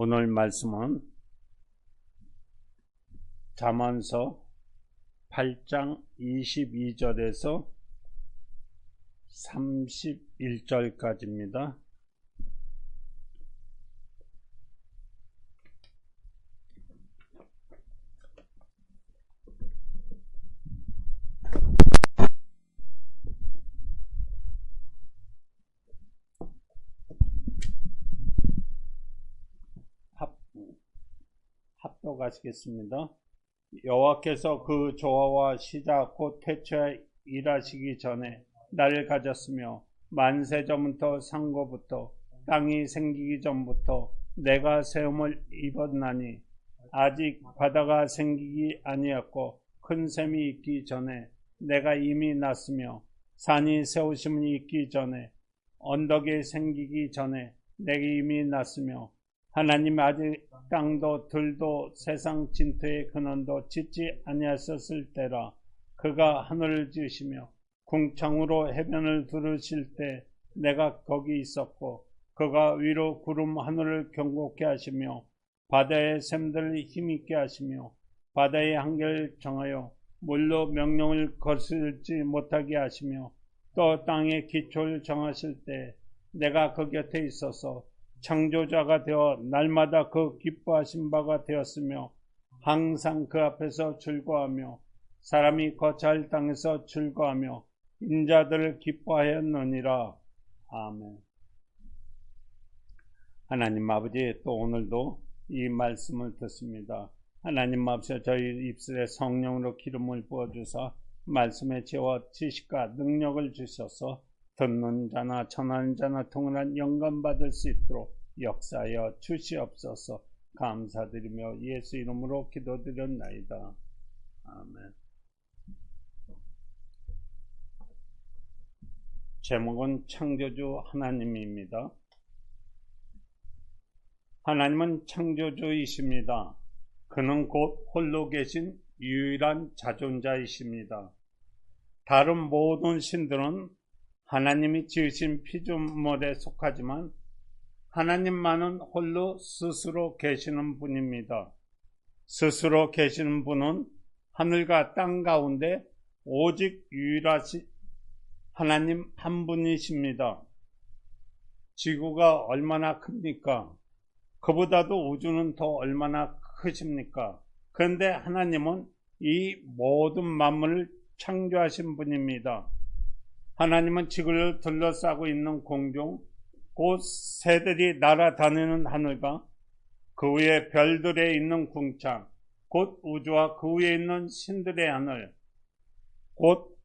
오늘 말씀은 잠언서 8장 22절에서 31절까지입니다. 합독하시겠습니다. 여호와께서 그 조화와 시작 곧 태초에 일하시기 전에 나를 가졌으며 만세 전부터 상고부터 땅이 생기기 전부터 내가 세움을 입었나니 아직 바다가 생기기 아니었고 큰 샘이 있기 전에 내가 이미 났으며 산이 세우심이 있기 전에 언덕이 생기기 전에 내가 이미 났으며 하나님 아직 땅도 들도 세상 진토의 근원도 짓지 아니하셨을 때라. 그가 하늘을 지으시며 궁창으로 해변을 두르실 때 내가 거기 있었고 그가 위로 구름 하늘을 경고케 하시며 바다의 샘들을 힘있게 하시며 바다의 한계를 정하여 물로 명령을 거스르지 못하게 하시며 또 땅의 기초를 정하실 때 내가 그 곁에 있어서 창조자가 되어 날마다 그 기뻐하신 바가 되었으며 항상 그 앞에서 즐거워하며 사람이 거처할 땅에서 즐거워하며 인자들을 기뻐하였느니라. 아멘. 하나님 아버지, 또 오늘도 이 말씀을 듣습니다. 하나님 앞서 저희 입술에 성령으로 기름을 부어주사 말씀의 지혜와 지식과 능력을 주셔서 듣는 자나 전하는 자나 통한 영감 받을 수 있도록 역사하여 주시옵소서. 감사드리며 예수 이름으로 기도드렸나이다. 아멘. 제목은 창조주 하나님입니다. 하나님은 창조주이십니다. 그는 곧 홀로 계신 유일한 자존자이십니다. 다른 모든 신들은 하나님이 지으신 피조물에 속하지만 하나님만은 홀로 스스로 계시는 분입니다. 스스로 계시는 분은 하늘과 땅 가운데 오직 유일하신 하나님 한 분이십니다. 지구가 얼마나 큽니까? 그보다도 우주는 더 얼마나 크십니까? 그런데 하나님은 이 모든 만물을 창조하신 분입니다. 하나님은 지구를 둘러싸고 있는 공중, 곧 새들이 날아다니는 하늘과 그 위에 별들에 있는 궁창, 곧 우주와 그 위에 있는 신들의 하늘, 곧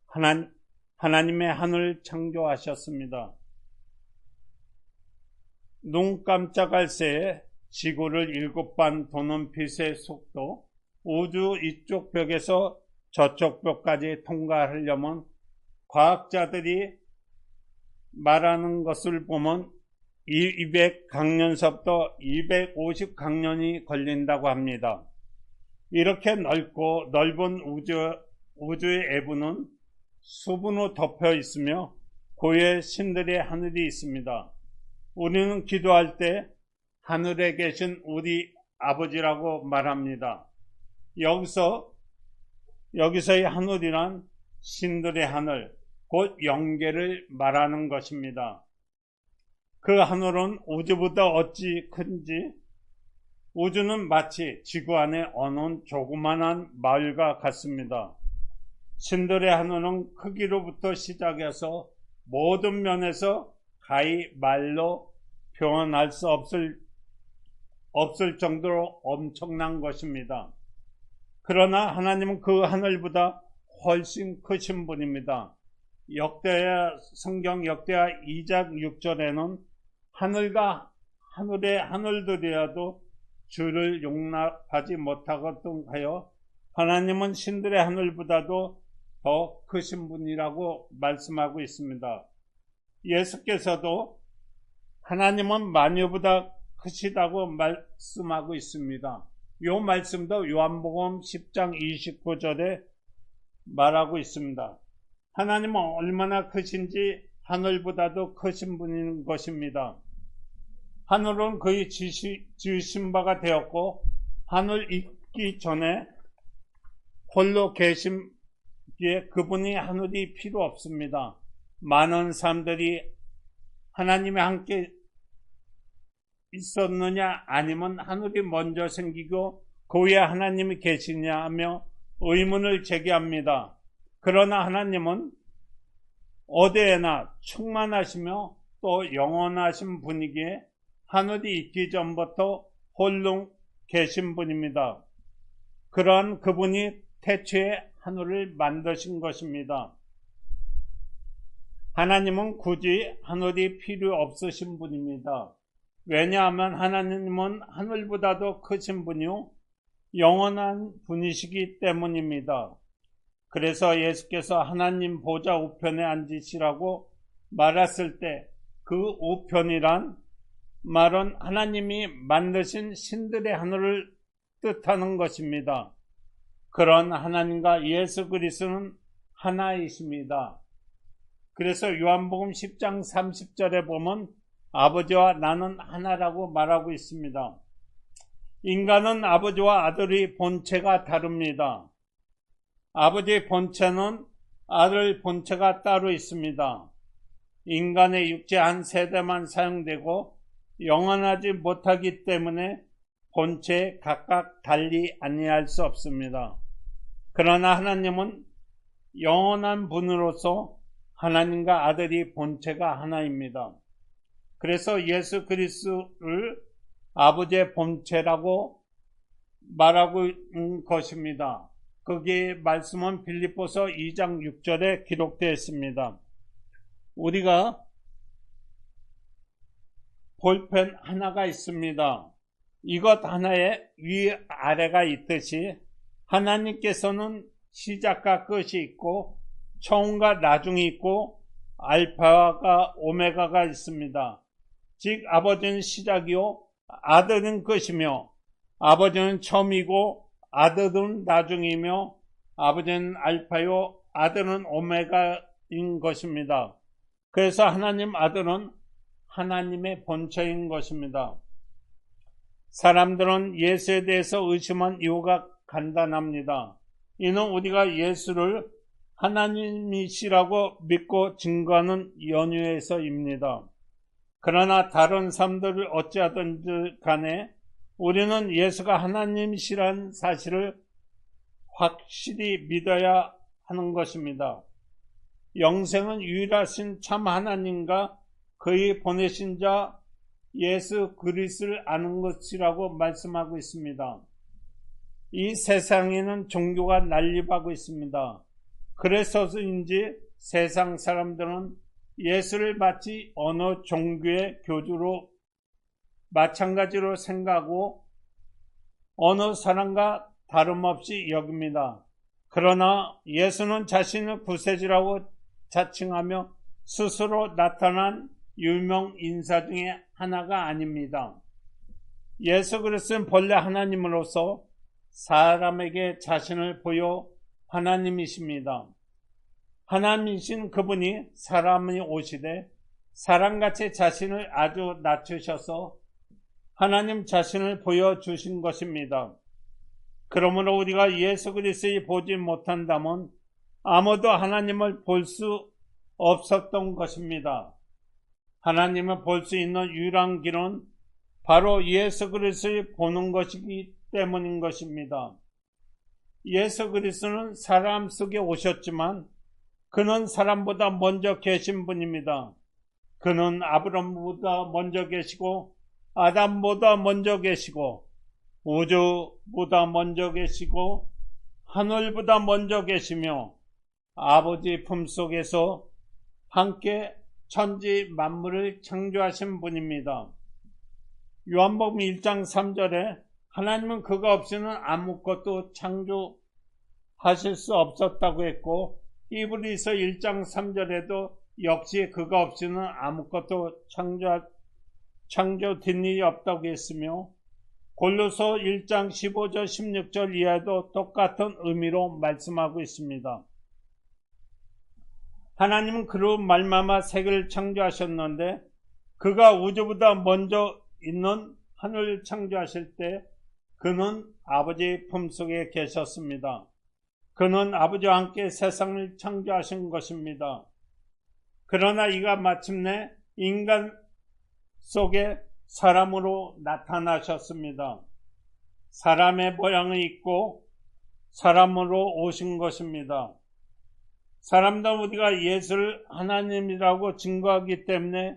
하나님의 하늘을 창조하셨습니다. 눈 깜짝할 새에 지구를 7번 도는 빛의 속도, 우주 이쪽 벽에서 저쪽 벽까지 통과하려면 과학자들이 말하는 것을 보면 200강년서부터 250강년이 걸린다고 합니다. 이렇게 넓고 넓은 우주의 내부는 수분으로 덮여 있으며 고유의 신들의 하늘이 있습니다. 우리는 기도할 때 하늘에 계신 우리 아버지라고 말합니다. 여기서의 하늘이란 신들의 하늘, 곧 영계를 말하는 것입니다. 그 하늘은 우주보다 어찌 큰지, 우주는 마치 지구 안에 어느 조그만한 마을과 같습니다. 신들의 하늘은 크기로부터 시작해서 모든 면에서 가히 말로 표현할 수 없을 정도로 엄청난 것입니다. 그러나 하나님은 그 하늘보다 훨씬 크신 분입니다. 성경 역대하 2장 6절에는 하늘과 하늘의 하늘들이라도 주를 용납하지 못하거든 하여 하나님은 신들의 하늘보다도 더 크신 분이라고 말씀하고 있습니다. 예수께서도 하나님은 만유보다 크시다고 말씀하고 있습니다. 이 말씀도 요한복음 10장 29절에 말하고 있습니다. 하나님은 얼마나 크신지 하늘보다도 크신 분인 것입니다. 하늘은 그의 지으신 바가 되었고 하늘 있기 전에 홀로 계심기에 그분이 하늘이 필요 없습니다. 많은 사람들이 하나님이 함께 있었느냐 아니면 하늘이 먼저 생기고 그 위에 하나님이 계시냐 하며 의문을 제기합니다. 그러나 하나님은 어디에나 충만하시며 또 영원하신 분이기에 하늘이 있기 전부터 홀로 계신 분입니다. 그러한 그분이 태초에 하늘을 만드신 것입니다. 하나님은 굳이 하늘이 필요 없으신 분입니다. 왜냐하면 하나님은 하늘보다도 크신 분이요 영원한 분이시기 때문입니다. 그래서 예수께서 하나님 보좌 우편에 앉으시라고 말했을 때 그 우편이란 말은 하나님이 만드신 신들의 하늘을 뜻하는 것입니다. 그런 하나님과 예수 그리스도는 하나이십니다. 그래서 요한복음 10장 30절에 보면 아버지와 나는 하나라고 말하고 있습니다. 인간은 아버지와 아들의 본체가 다릅니다. 아버지의 본체는 아들 본체가 따로 있습니다. 인간의 육체 한 세대만 사용되고 영원하지 못하기 때문에 본체에 각각 달리 아니할 수 없습니다. 그러나 하나님은 영원한 분으로서 하나님과 아들이 본체가 하나입니다. 그래서 예수 그리스도를 아버지의 본체라고 말하고 있는 것입니다. 거기에 말씀은 빌립보서 2장 6절에 기록되어 있습니다. 우리가 볼펜 하나가 있습니다. 이것 하나에 위아래가 있듯이 하나님께서는 시작과 끝이 있고 처음과 나중이 있고 알파가 오메가가 있습니다. 즉 아버지는 시작이요 아들은 끝이며 아버지는 처음이고 아들은 나중이며 아버지는 알파요 아들은 오메가인 것입니다. 그래서 하나님 아들은 하나님의 본체인 것입니다. 사람들은 예수에 대해서 의심한 이유가 간단합니다. 이는 우리가 예수를 하나님이시라고 믿고 증거하는 연유에서입니다. 그러나 다른 사람들을 어찌하든지 간에 우리는 예수가 하나님이시라는 사실을 확실히 믿어야 하는 것입니다. 영생은 유일하신 참 하나님과 그의 보내신 자 예수 그리스도를 아는 것이라고 말씀하고 있습니다. 이 세상에는 종교가 난립하고 있습니다. 그래서인지 세상 사람들은 예수를 마치 어느 종교의 교주로 마찬가지로 생각하고 어느 사람과 다름없이 여깁니다. 그러나 예수는 자신을 구세주라고 자칭하며 스스로 나타난 유명 인사 중에 하나가 아닙니다. 예수 그리스도는 본래 하나님으로서 사람에게 자신을 보여 하나님이십니다. 하나님이신 그분이 사람이 오시되 사람같이 자신을 아주 낮추셔서 하나님 자신을 보여주신 것입니다. 그러므로 우리가 예수 그리스도를 보지 못한다면 아무도 하나님을 볼 수 없었던 것입니다. 하나님을 볼 수 있는 유일한 길은 바로 예수 그리스도를 보는 것이기 때문인 것입니다. 예수 그리스도는 사람 속에 오셨지만 그는 사람보다 먼저 계신 분입니다. 그는 아브라함보다 먼저 계시고 아담보다 먼저 계시고 우주보다 먼저 계시고 하늘보다 먼저 계시며 아버지 품속에서 함께 천지 만물을 창조하신 분입니다. 요한복음 1장 3절에 하나님은 그가 없이는 아무것도 창조하실 수 없었다고 했고 히브리서 1장 3절에도 역시 그가 없이는 아무것도 창조된 일이 없다고 했으며 골로새 1장 15절 16절 이하도 똑같은 의미로 말씀하고 있습니다. 하나님은 그로 말미암아 세계를 창조하셨는데 그가 우주보다 먼저 있는 하늘을 창조하실 때 그는 아버지 품속에 계셨습니다. 그는 아버지와 함께 세상을 창조하신 것입니다. 그러나 이가 마침내 인간 속에 사람으로 나타나셨습니다. 사람의 모양을 입고 사람으로 오신 것입니다. 사람들 우리가 예수를 하나님이라고 증거하기 때문에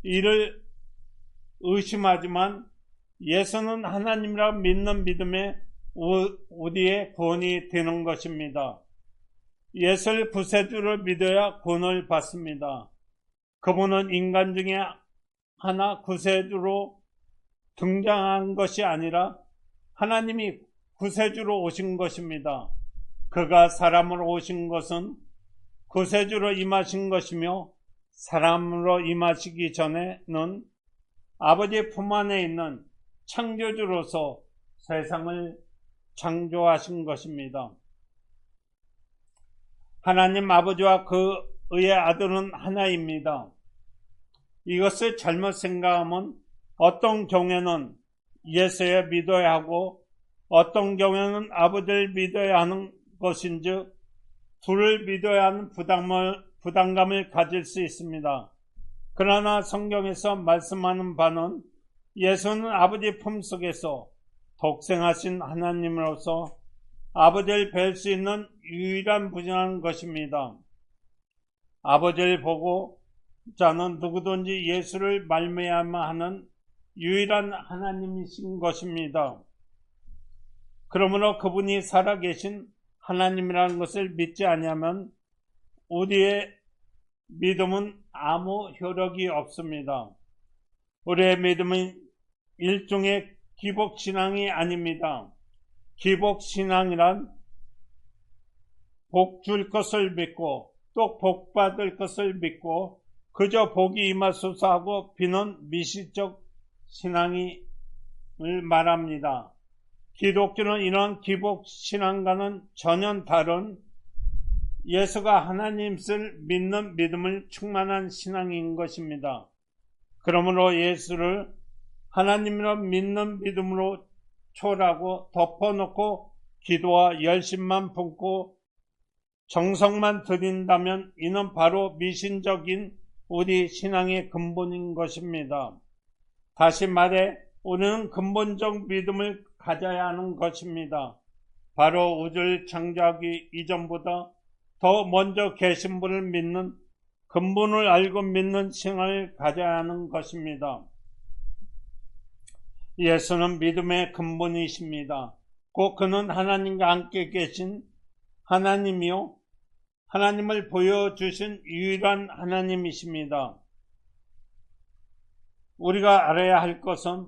이를 의심하지만 예수는 하나님이라고 믿는 믿음에 우리의 구원이 되는 것입니다. 예수를 구세주를 믿어야 구원을 받습니다. 그분은 인간 중에 하나 구세주로 등장한 것이 아니라 하나님이 구세주로 오신 것입니다. 그가 사람으로 오신 것은 구세주로 임하신 것이며 사람으로 임하시기 전에는 아버지 품 안에 있는 창조주로서 세상을 창조하신 것입니다. 하나님 아버지와 그의 아들은 하나입니다. 이것을 잘못 생각하면 어떤 경우에는 예수를 믿어야 하고 어떤 경우에는 아버지를 믿어야 하는 것인즉 둘을 믿어야 하는 부담감을 가질 수 있습니다. 그러나 성경에서 말씀하는 바는 예수는 아버지 품속에서 독생하신 하나님으로서 아버지를 뵐 수 있는 유일한 분이라는 것입니다. 아버지를 보고 자는 누구든지 예수를 말미암아 하는 유일한 하나님이신 것입니다. 그러므로 그분이 살아계신 하나님이라는 것을 믿지 아니하면 우리의 믿음은 아무 효력이 없습니다. 우리의 믿음은 일종의 기복신앙이 아닙니다. 기복신앙이란 복 줄 것을 믿고 또 복 받을 것을 믿고 그저 복이 임하소서 하고 비는 미시적 신앙을 말합니다. 기독교는 이런 기복신앙과는 전혀 다른 예수가 하나님을 믿는 믿음을 충만한 신앙인 것입니다. 그러므로 예수를 하나님으로 믿는 믿음으로 초라하고 덮어놓고 기도와 열심만 품고 정성만 드린다면 이는 바로 미신적인 우리 신앙의 근본인 것입니다. 다시 말해 우리는 근본적 믿음을 가져야 하는 것입니다. 바로 우주를 창조하기 이전보다 더 먼저 계신 분을 믿는 근본을 알고 믿는 신앙을 가져야 하는 것입니다. 예수는 믿음의 근본이십니다. 곧 그는 하나님과 함께 계신 하나님이요 하나님을 보여주신 유일한 하나님이십니다. 우리가 알아야 할 것은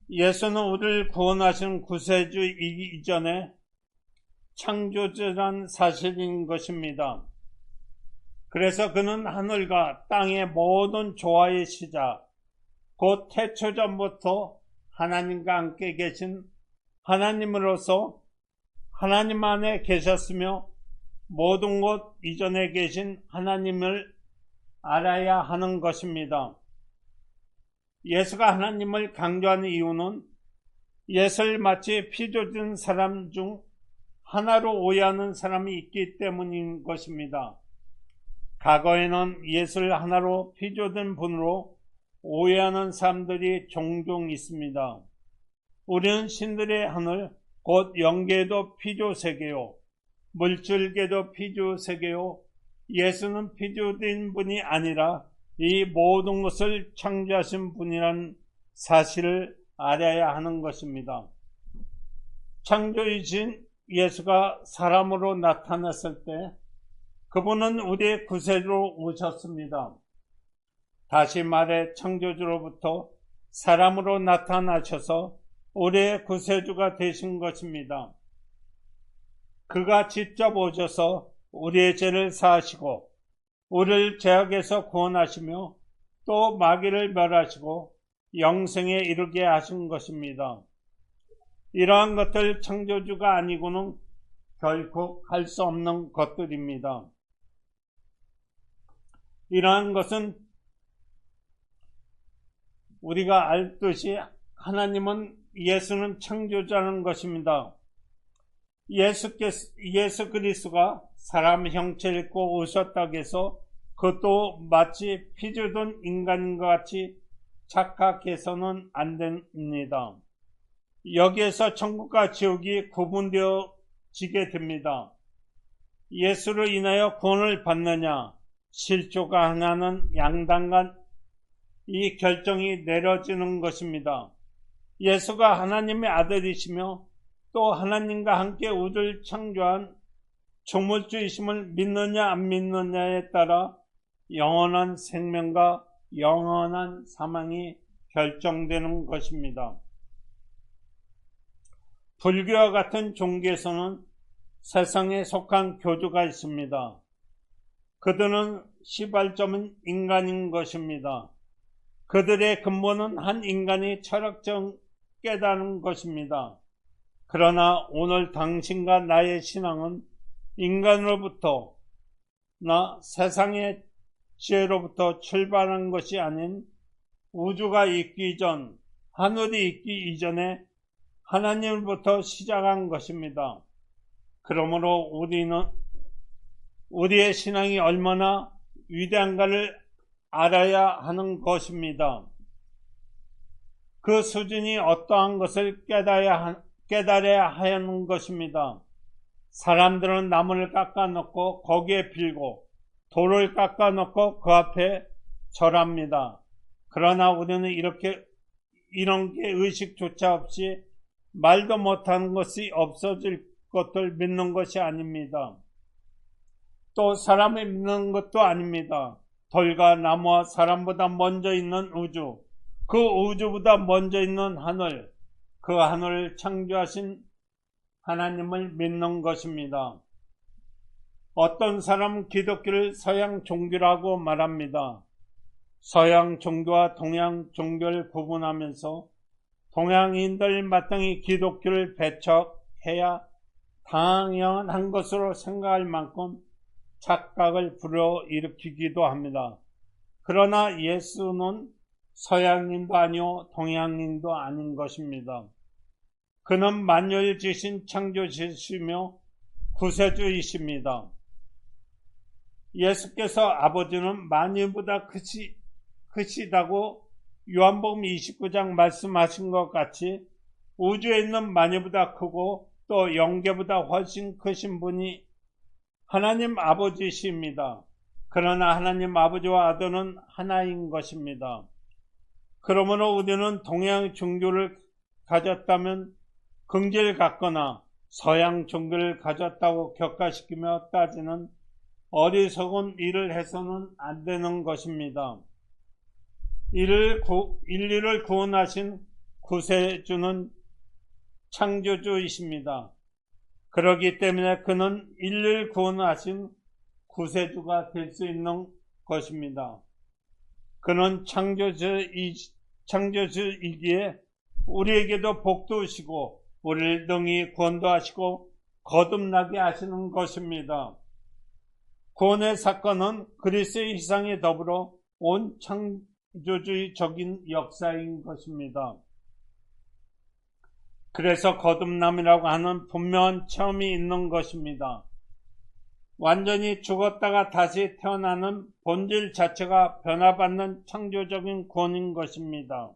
예수는 우리를 구원하신 구세주이기 이전에 창조주란 사실인 것입니다. 그래서 그는 하늘과 땅의 모든 조화의 시작, 곧 태초전부터 하나님과 함께 계신 하나님으로서 하나님 안에 계셨으며 모든 것 이전에 계신 하나님을 알아야 하는 것입니다. 예수가 하나님을 강조하는 이유는 예수를 마치 피조된 사람 중 하나로 오해하는 사람이 있기 때문인 것입니다. 과거에는 예수를 하나로 피조된 분으로 오해하는 사람들이 종종 있습니다. 우리는 신들의 하늘, 곧 영계도 피조세계요, 물질계도 피조세계요, 예수는 피조된 분이 아니라 이 모든 것을 창조하신 분이라는 사실을 알아야 하는 것입니다. 창조이신 예수가 사람으로 나타났을 때 그분은 우리의 구세주로 오셨습니다. 다시 말해 창조주로부터 사람으로 나타나셔서 우리의 구세주가 되신 것입니다. 그가 직접 오셔서 우리의 죄를 사하시고 우리를 죄악에서 구원하시며 또 마귀를 멸하시고 영생에 이르게 하신 것입니다. 이러한 것들 창조주가 아니고는 결코 할 수 없는 것들입니다. 이러한 것은 우리가 알듯이 예수는 창조자는 것입니다. 예수 그리스도가 사람 형체를 입고 오셨다고 해서 그것도 마치 피 주던 인간인 것 같이 착각해서는 안 됩니다. 여기에서 천국과 지옥이 구분되어지게 됩니다. 예수로 인하여 구원을 받느냐, 실조가 하나는 양당간 이 결정이 내려지는 것입니다. 예수가 하나님의 아들이시며 또 하나님과 함께 우주를 창조한 조물주이심을 믿느냐 안 믿느냐에 따라 영원한 생명과 영원한 사망이 결정되는 것입니다. 불교와 같은 종교에서는 세상에 속한 교주가 있습니다. 그들은 시발점은 인간인 것입니다. 그들의 근본은 한 인간이 철학적 깨달은 것입니다. 그러나 오늘 당신과 나의 신앙은 인간으로부터 세상의 지혜로부터 출발한 것이 아닌 우주가 있기 전, 하늘이 있기 이전에 하나님으로부터 시작한 것입니다. 그러므로 우리의 신앙이 얼마나 위대한가를 알아야 하는 것입니다. 그 수준이 어떠한 것을 깨달아야 하는 것입니다. 사람들은 나무를 깎아놓고 거기에 빌고 돌을 깎아놓고 그 앞에 절합니다. 그러나 우리는 이런 게 의식조차 없이 말도 못하는 것이 없어질 것을 믿는 것이 아닙니다. 또 사람을 믿는 것도 아닙니다. 돌과 나무와 사람보다 먼저 있는 우주, 그 우주보다 먼저 있는 하늘, 그 하늘을 창조하신 하나님을 믿는 것입니다. 어떤 사람은 기독교를 서양 종교라고 말합니다. 서양 종교와 동양 종교를 구분하면서 동양인들 마땅히 기독교를 배척해야 당연한 것으로 생각할 만큼 착각을 불러일으키기도 합니다. 그러나 예수는 서양인도 아니요 동양인도 아닌 것입니다. 그는 만유를 지으신 창조주이시며 구세주이십니다. 예수께서 아버지는 만유보다 크시다고 요한복음 29장 말씀하신 것 같이 우주에 있는 만유보다 크고 또 영계보다 훨씬 크신 분이 하나님 아버지십니다. 그러나 하나님 아버지와 아들은 하나인 것입니다. 그러므로 우리는 동양 종교를 가졌다면 긍지를 갖거나 서양 종교를 가졌다고 격가시키며 따지는 어리석은 일을 해서는 안 되는 것입니다. 인류를 구원하신 구세주는 창조주이십니다. 그렇기 때문에 그는 인류를 구원하신 구세주가 될 수 있는 것입니다. 그는 창조주이기에 우리에게도 복도 주시고 우리를 능히 구원도 하시고 거듭나게 하시는 것입니다. 구원의 사건은 그리스도의 희생에 더불어 온 창조주의적인 역사인 것입니다. 그래서 거듭남이라고 하는 분명한 체험이 있는 것입니다. 완전히 죽었다가 다시 태어나는 본질 자체가 변화받는 창조적인 구원인 것입니다.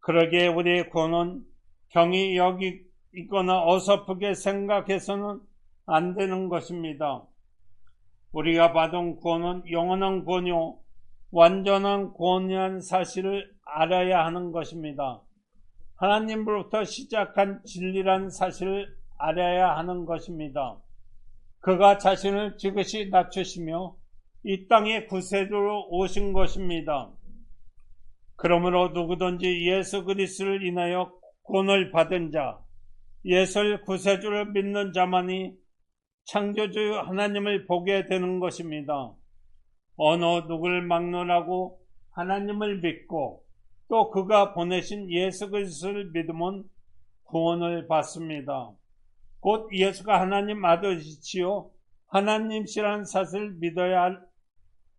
그러기에 우리의 구원은 경히 여기거나 어설프게 생각해서는 안 되는 것입니다. 우리가 받은 구원은 영원한 구원이요 완전한 구원이라는 사실을 알아야 하는 것입니다. 하나님으로부터 시작한 진리라는 사실을 알아야 하는 것입니다. 그가 자신을 지그시 낮추시며 이 땅에 구세주로 오신 것입니다. 그러므로 누구든지 예수 그리스도를 인하여 구원을 받은 자, 예수를 구세주를 믿는 자만이 창조주 하나님을 보게 되는 것입니다. 어느 누구를 막론하고 하나님을 믿고 또 그가 보내신 예수 그리스도를 믿으면 구원을 받습니다. 곧 예수가 하나님 아들이시요 하나님이시라는 사실을 믿어야 할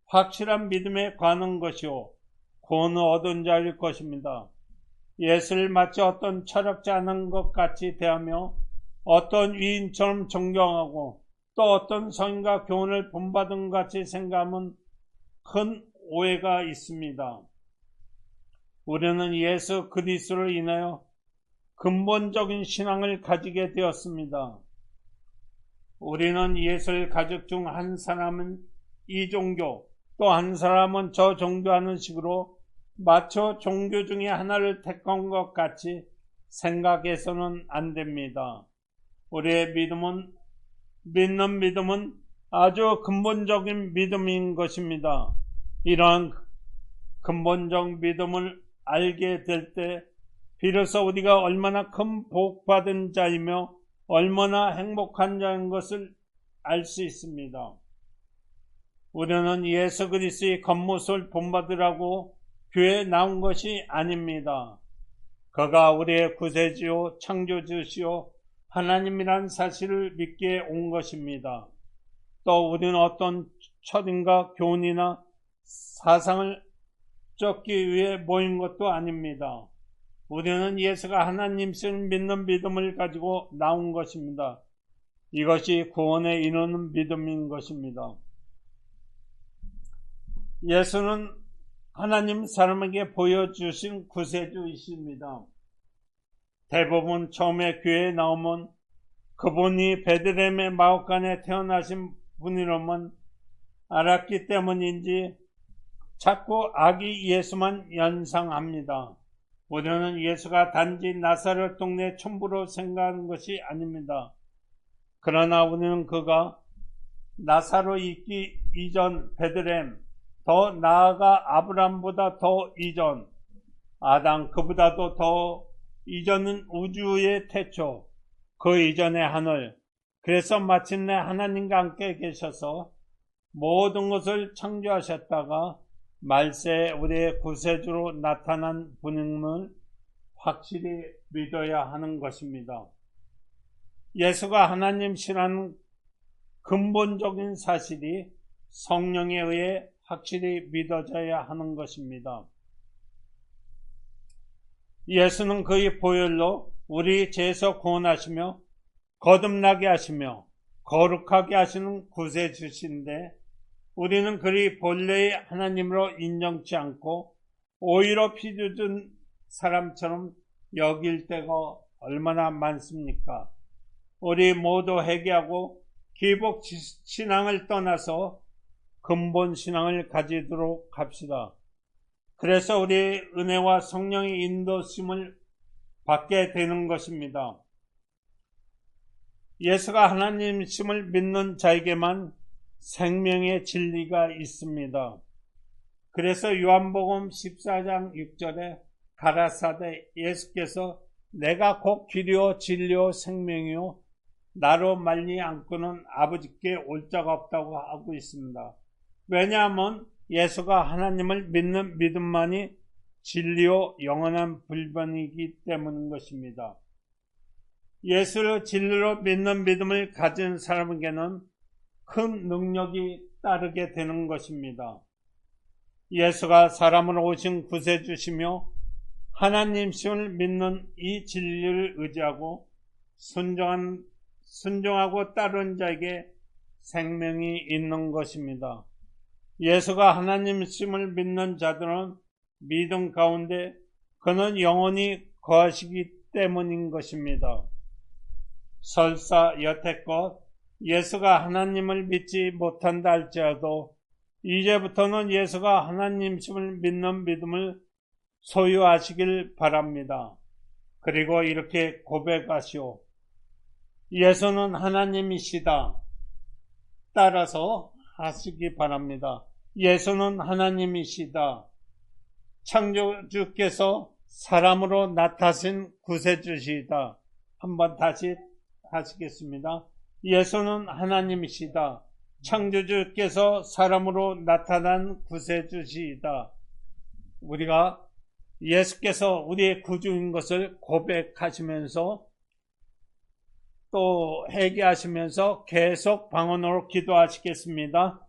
확실한 믿음에 관한 것이요 구원을 얻은 자일 것입니다. 예수를 마치 어떤 철학자 하는 것 같이 대하며 어떤 위인처럼 존경하고 또 어떤 성인과 교훈을 본받은 것 같이 생각하면 큰 오해가 있습니다. 우리는 예수 그리스도로 인하여 근본적인 신앙을 가지게 되었습니다. 우리는 예수의 가족 중 한 사람은 이 종교, 또 한 사람은 저 종교 하는 식으로 마초 종교 중에 하나를 택한 것 같이 생각해서는 안 됩니다. 우리의 믿는 믿음은 아주 근본적인 믿음인 것입니다. 이러한 근본적 믿음을 알게 될 때 비로소 우리가 얼마나 큰 복받은 자이며 얼마나 행복한 자인 것을 알 수 있습니다. 우리는 예수 그리스도의 겉모습을 본받으라고 교회에 나온 것이 아닙니다. 그가 우리의 구세주요 창조주시요 하나님이란 사실을 믿게 온 것입니다. 또 우리는 어떤 철인가 교훈이나 사상을 쫓기 위해 모인 것도 아닙니다. 우리는 예수가 하나님을 믿는 믿음을 가지고 나온 것입니다. 이것이 구원에 이르는 믿음인 것입니다. 예수는 하나님 사람에게 보여주신 구세주이십니다. 대부분 처음에 교회에 나오면 그분이 베들레헴의 마옥간에 태어나신 분이라면 알았기 때문인지 자꾸 아기 예수만 연상합니다. 우리는 예수가 단지 나사렛 동네 촌부로 생각하는 것이 아닙니다. 그러나 우리는 그가 나사로 있기 이전 베들레헴, 더 나아가 아브람보다 더 이전, 아담 그보다도 더 이전은 우주의 태초, 그 이전의 하늘, 그래서 마침내 하나님과 함께 계셔서 모든 것을 창조하셨다가 말세에 우리의 구세주로 나타난 분임을 확실히 믿어야 하는 것입니다. 예수가 하나님이시라는 근본적인 사실이 성령에 의해 확실히 믿어져야 하는 것입니다. 예수는 그의 보혈로 우리 죄에서 구원하시며 거듭나게 하시며 거룩하게 하시는 구세주신데 우리는 그리 본래의 하나님으로 인정치 않고 오히려 피주준 사람처럼 여길 때가 얼마나 많습니까? 우리 모두 회개하고 기복 신앙을 떠나서 근본 신앙을 가지도록 합시다. 그래서 우리의 은혜와 성령의 인도심을 받게 되는 것입니다. 예수가 하나님이심을 믿는 자에게만 생명의 진리가 있습니다. 그래서 요한복음 14장 6절에 가라사대 예수께서 내가 곧 길이요 진리요 생명이요 나로 말리 않고는 아버지께 올 자가 없다고 하고 있습니다. 왜냐하면 예수가 하나님을 믿는 믿음만이 진리요 영원한 불변이기 때문인 것입니다. 예수를 진리로 믿는 믿음을 가진 사람에게는 큰 능력이 따르게 되는 것입니다. 예수가 사람으로 오신 구세주시며 하나님심을 믿는 이 진리를 의지하고 순종하고 따르는 자에게 생명이 있는 것입니다. 예수가 하나님심을 믿는 자들은 믿음 가운데 그는 영원히 거하시기 때문인 것입니다. 설사 여태껏 예수가 하나님을 믿지 못한다 할지라도 이제부터는 예수가 하나님심을 믿는 믿음을 소유하시길 바랍니다. 그리고 이렇게 고백하시오. 예수는 하나님이시다. 따라서 하시기 바랍니다. 예수는 하나님이시다. 창조주께서 사람으로 나타신 구세주시다. 한번 다시 하시겠습니다. 예수는 하나님이시다. 창조주께서 사람으로 나타난 구세주시다. 우리가 예수께서 우리의 구주인 것을 고백하시면서 또 회개하시면서 계속 방언으로 기도하시겠습니다.